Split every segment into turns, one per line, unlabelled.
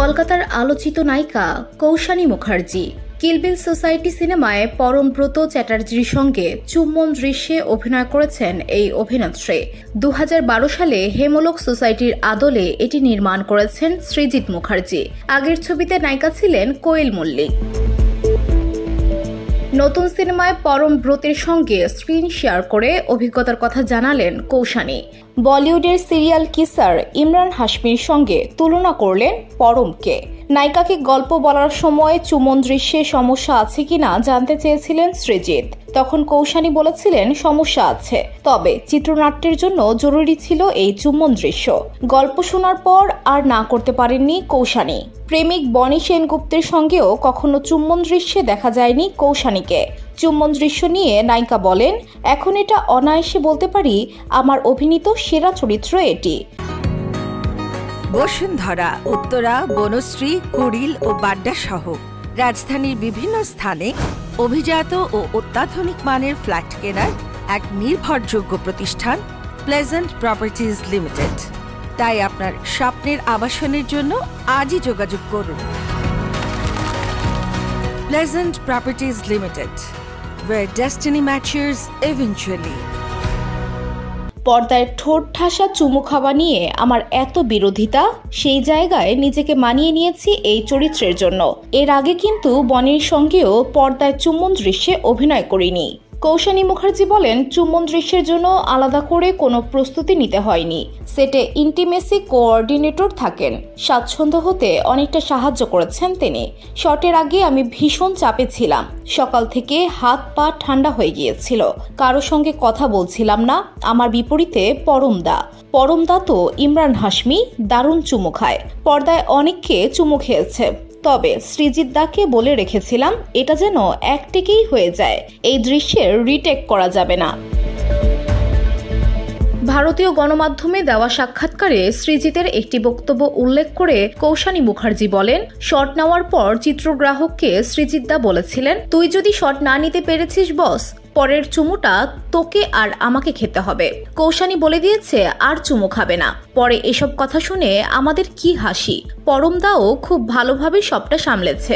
কলকাতার আলোচিত নায়িকা কৌশানী মুখার্জি কিল বিল সোসাইটি সিনেমায় পরমব্রত চ্যাটার্জির সঙ্গে চুম্বন দৃশ্যে অভিনয় করেছেন এই অভিনেত্রী। 2012 সালে হেমলোক সোসাইটির আদলে এটি নির্মাণ করেছেন সৃজিত মুখার্জি। আগের ছবিতে নায়িকা ছিলেন কোয়েল মল্লিক। নতুন সিনেমায় পরমব্রতের সঙ্গে স্ক্রিন শেয়ার করে অভিজ্ঞতার কথা জানালেন কৌশানী। বলিউডের সিরিয়াল কিসার ইমরান হাশমির সঙ্গে তুলনা করলেন পরমকে। নায়িকাকে গল্প বলার সময় চুম্বন দৃশ্যে সমস্যা আছে কিনা জানতে চেয়েছিলেন সৃজিত। তখন কৌশানী বলেছিলেন সমস্যা আছে, তবে চিত্রনাট্যের জন্য জরুরি ছিল এই চুম্বন দৃশ্য। গল্প শোনার পর আর না করতে পারেননি কৌশানী। প্রেমিক বনি সেনগুপ্তের সঙ্গেও কখনো চুম্বন দৃশ্যে দেখা যায়নি কৌশানীকে। চুম্বন দৃশ্য নিয়ে নায়িকা বলেন, এখন এটা অনায়াসে বলতে পারি আমার অভিনীত সেরা চরিত্র এটি।
বসুন্ধরা, উত্তরা, বনশ্রী, কুড়িল ও বাড্ডা সহ রাজধানীর বিভিন্ন স্থানে অভিজাত ও অত্যাধুনিক মানের ফ্ল্যাট কেনার এক নির্ভরযোগ্য প্রতিষ্ঠান প্লেজেন্ট প্রপার্টিজ লিমিটেড। তাই আপনার স্বপ্নের আবাসনের জন্য আজই যোগাযোগ করুন। Pleasant properties limited, where destiny matches eventually।
পর্দায় ঠোঁট ঠাসা চুমু খাওয়া নিয়ে আমার এত বিরোধিতা, সেই জায়গায় নিজেকে মানিয়ে নিয়েছি এই চরিত্রের জন্য। এর আগে কিন্তু বনির সঙ্গেও পর্দায় চুম্বন দৃশ্যে অভিনয় করিনি। কৌশানী মুখার্জি বলেন, চুম্বন দৃশ্যের জন্য আলাদা করে কোনো প্রস্তুতি নিতে হয়নি। সেটে ইন্টিমেসি কোঅর্ডিনেটর থাকেন, স্বাচ্ছন্দ্য হতে অনেকটা সাহায্য করেছেন তিনি। শটের আগে আমি ভীষণ চাপে ছিলাম, সকাল থেকে হাত পা ঠান্ডা হয়ে গিয়েছিল, কারো সঙ্গে কথা বলছিলাম না। আমার বিপরীতে পরমদা তো ইমরান হাশমি দারুণ চুমু খায়, পর্দায় অনেককে চুমু খেয়েছে, তবে সৃজিত দাকে বলে রেখেছিলাম এটা যেন এক টেকেই হয়ে যায়, এই দৃশ্যের রিটেক করা যাবে না। ভারতীয় গণমাধ্যমে দেওয়া সাক্ষাৎকারে সৃজিতের একটি বক্তব্য উল্লেখ করে কৌশানী মুখার্জি বলেন, শট নেওয়ার পর চিত্রগ্রাহককে সৃজিত দা বলেছিলেন, তুই যদি শট না নিতে পেরেছিস বস, পরের চুমুটা তোকে আর আমাকে খেতে হবে। কৌশানী বলে দিয়েছে আর চুমু খাবে না। পরে এসব কথা শুনে আমাদের কি হাসি। পরমদাও খুব ভালোভাবে সবটা সামলেছে।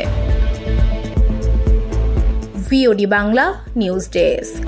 VOD Bangla news desk.